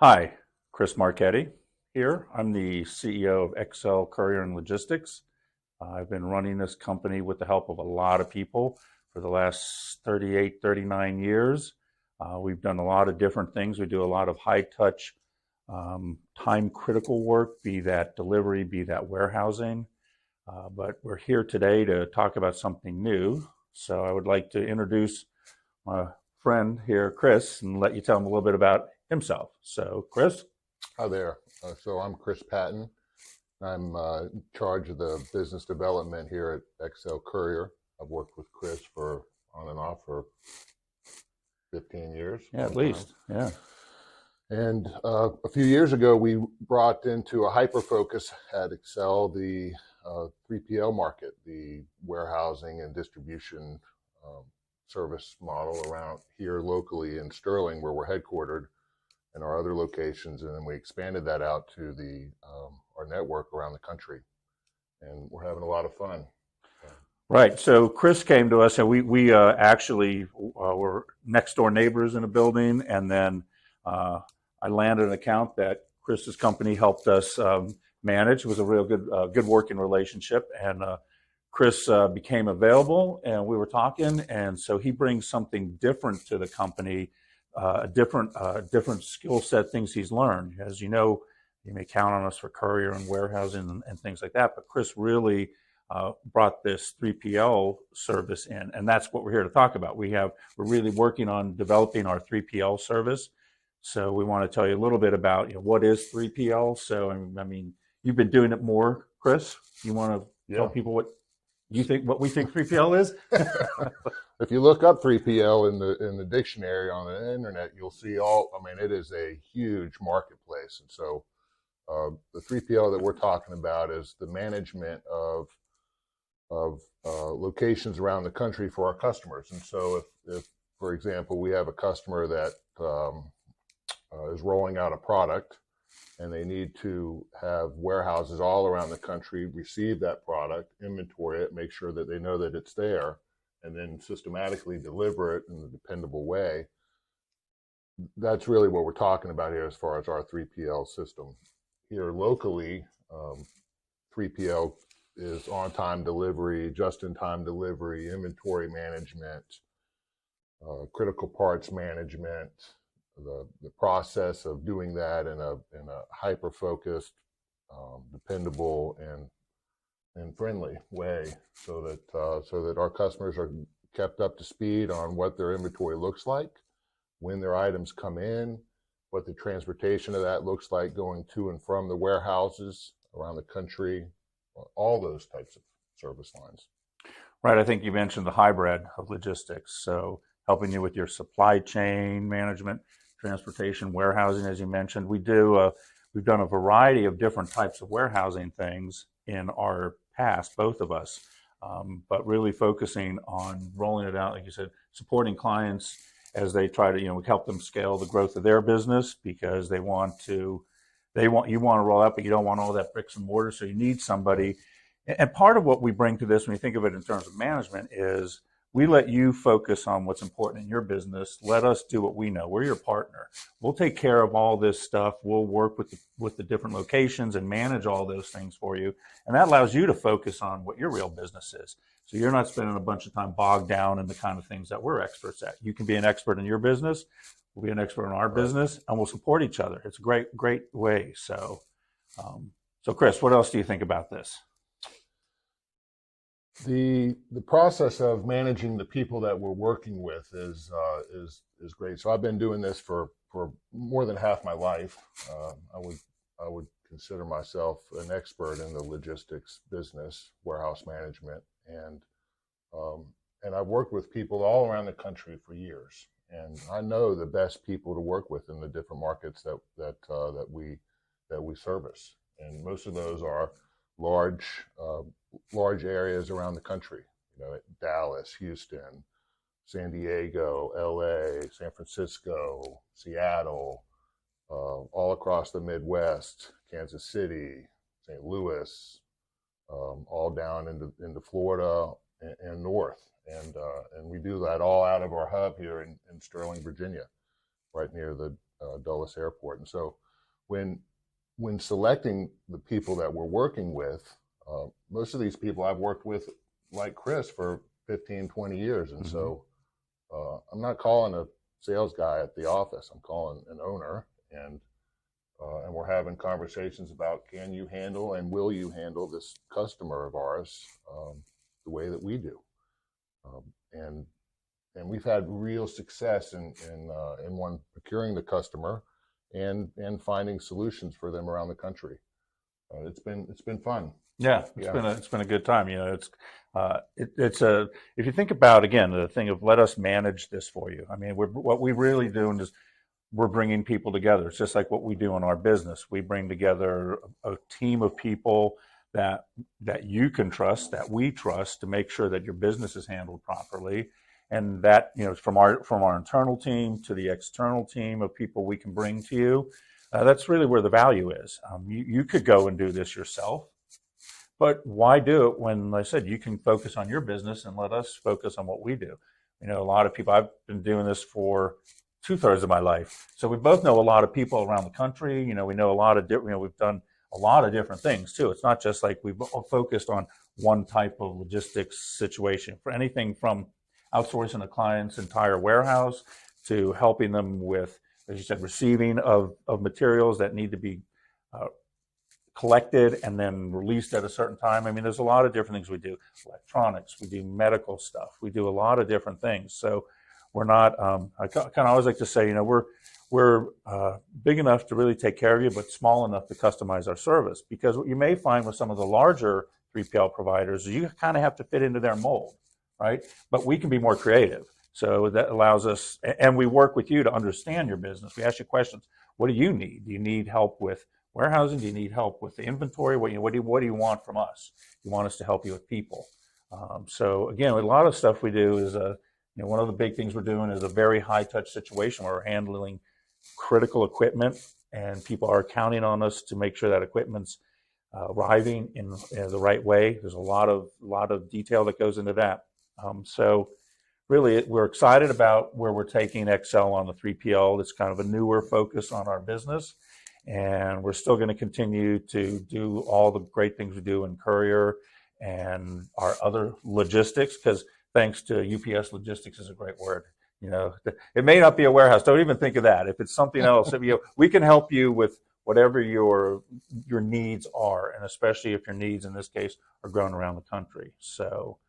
Hi, Chris Marchetti here. I'm the CEO of Excel Courier and Logistics. I've been running this company with the help of a lot of people for the last 38, 39 years. We've done a lot of different things. We do a lot of high touch, time critical work, be that delivery, be that warehousing. But we're here today to talk about something new. So I would like to introduce my friend here, Chris, and let you tell him a little bit about himself. So, Chris. Hi there. So I'm Chris Patton. I'm in charge of the business development here at Excel Courier. I've worked with Chris for on and off for 15 years. Yeah, at least. Yeah. And a few years ago, we brought into a hyper focus at Excel the 3PL market, the warehousing and distribution service model around here locally in Sterling, where we're headquartered, and our other locations, and then we expanded that out to the our network around the country, and we're having a lot of fun. Right. So Chris came to us, and we actually were next door neighbors in a building, and then I landed an account that Chris's company helped us manage. It was a real good working relationship, and Chris became available, and we were talking, and so he brings something different to the company. A different skill set, things he's learned. As you know, you may count on us for courier and warehousing and things like that, but Chris really brought this 3PL service in, and that's what we're here to talk about. We're really working on developing our 3PL service. So we want to tell you a little bit about what is 3PL. So I mean, you've been doing it more, Chris. You want to tell people what we think 3PL is? If you look up 3PL in the dictionary on the internet, you'll see it is a huge marketplace. And so the 3PL that we're talking about is the management of locations around the country for our customers. And so if for example, we have a customer that is rolling out a product, and they need to have warehouses all around the country receive that product, inventory it, make sure that they know that it's there, and then systematically deliver it in a dependable way. That's really what we're talking about here as far as our 3PL system. Here locally, 3PL is on-time delivery, just-in-time delivery, inventory management, critical parts management, the process of doing that in a hyper-focused, dependable, and friendly way, so that our customers are kept up to speed on what their inventory looks like, when their items come in, what the transportation of that looks like going to and from the warehouses around the country, all those types of service lines. Right. I think you mentioned the hybrid of logistics. So helping you with your supply chain management, transportation, warehousing, as you mentioned. We've done a variety of different types of warehousing things in our past, both of us, but really focusing on rolling it out, like you said, supporting clients as they try to, we help them scale the growth of their business, because you want to roll out, but you don't want all that bricks and mortar, so you need somebody. And part of what we bring to this, when you think of it in terms of management, is we let you focus on what's important in your business. Let us do what we know. We're your partner. We'll take care of all this stuff. We'll work with the different locations and manage all those things for you. And that allows you to focus on what your real business is. So you're not spending a bunch of time bogged down in the kind of things that we're experts at. You can be an expert in your business. We'll be an expert in our business, and we'll support each other. It's a great way. So Chris, what else do you think about this? The process of managing the people that we're working with is great. So I've been doing this for more than half my life. I would consider myself an expert in the logistics business, warehouse management, and I've worked with people all around the country for years, and I know the best people to work with in the different markets that we service, and most of those are large areas around the country, Dallas, Houston, San Diego, LA, San Francisco, Seattle, all across the Midwest, Kansas City, St. Louis, all down into Florida and north. And we do that all out of our hub here in Sterling, Virginia, right near the Dulles Airport. And so when selecting the people that we're working with, most of these people I've worked with, like Chris, for 15, 20 years. And so I'm not calling a sales guy at the office. I'm calling an owner, and we're having conversations about, can you handle and will you handle this customer of ours the way that we do? And we've had real success in one, procuring the customer and finding solutions for them around the country. It's been fun. Yeah, it's been a good time. You know, it's a, if you think about, again, the thing of, let us manage this for you. I mean, what we really doing is we're bringing people together. It's just like what we do in our business. We bring together a team of people that you can trust, that we trust, to make sure that your business is handled properly. And that, you know, from our internal team to the external team of people we can bring to you, that's really where the value is. You could go and do this yourself, but why do it when, like I said, you can focus on your business and let us focus on what we do? You know, a lot of people, I've been doing this for 2/3 of my life, so we both know a lot of people around the country. You know, we know a lot of different, you know, we've done a lot of different things too. It's not just like we've focused on one type of logistics situation. For anything from outsourcing a client's entire warehouse to helping them with, as you said, receiving of materials that need to be collected and then released at a certain time. I mean, there's a lot of different things we do. Electronics, we do medical stuff, we do a lot of different things. So we're not, I kind of always like to say, you know, we're big enough to really take care of you, but small enough to customize our service. Because what you may find with some of the larger 3PL providers is you kind of have to fit into their mold, right? But we can be more creative. So that allows us, and we work with you to understand your business. We ask you questions. What do you need? Do you need help with warehousing? Do you need help with the inventory? What do you want from us? You want us to help you with people. So again, a lot of stuff we do is, you know, one of the big things we're doing is a very high touch situation where we're handling critical equipment, and people are counting on us to make sure that equipment's arriving in the right way. There's a lot of detail that goes into that. So really, we're excited about where we're taking Excel on the 3PL. It's kind of a newer focus on our business, and we're still going to continue to do all the great things we do in Courier and our other logistics, because thanks to UPS, logistics is a great word. You know, it may not be a warehouse. Don't even think of that. If it's something else, you know, we can help you with whatever your needs are, and especially if your needs in this case are growing around the country. So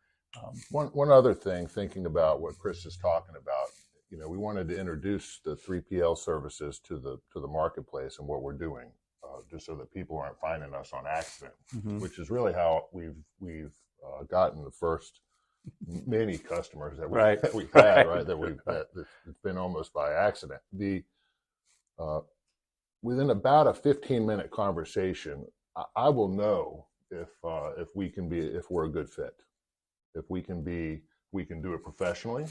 one other thing, thinking about what Chris is talking about, you know, we wanted to introduce the 3PL services to the marketplace and what we're doing, just so that people aren't finding us on accident, which is really how we've gotten the first many customers that we've had, right? It's been almost by accident. Within about a 15-minute conversation, I will know if we're a good fit, if we can do it professionally,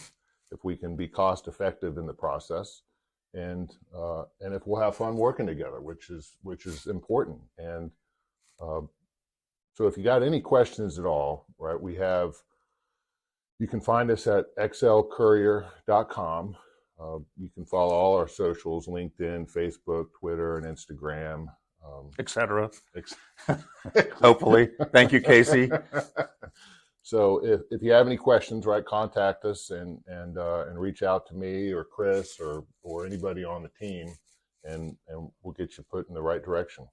if we can be cost effective in the process, and if we'll have fun working together, which is important. And so if you got any questions at all, right, you can find us at excelcourier.com. You can follow all our socials: LinkedIn, Facebook, Twitter, and Instagram, etc. Hopefully. Thank you, Casey. So if you have any questions, right, contact us and reach out to me or Chris or anybody on the team, and we'll get you put in the right direction.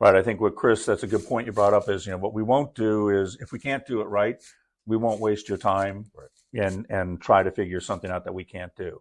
Right. I think what Chris, that's a good point you brought up, is, you know, what we won't do is, if we can't do it right, we won't waste your time and try to figure something out that we can't do.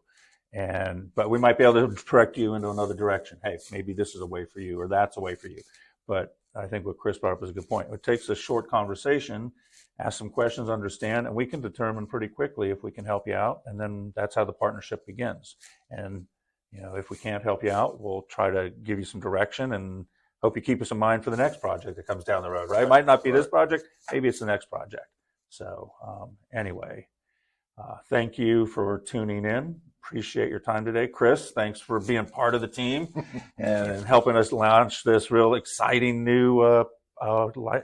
But we might be able to direct you into another direction. Hey, maybe this is a way for you, or that's a way for you. But I think what Chris brought up is a good point. It takes a short conversation, ask some questions, understand, and we can determine pretty quickly if we can help you out. And then that's how the partnership begins. And, you know, if we can't help you out, we'll try to give you some direction and hope you keep us in mind for the next project that comes down the road, right? It might not be this project, maybe it's the next project. So anyway, thank you for tuning in. Appreciate your time today. Chris, thanks for being part of the team and helping us launch this real exciting new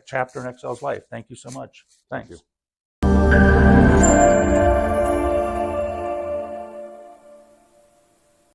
chapter in Excel's life. Thank you so much. Thanks. Thank you.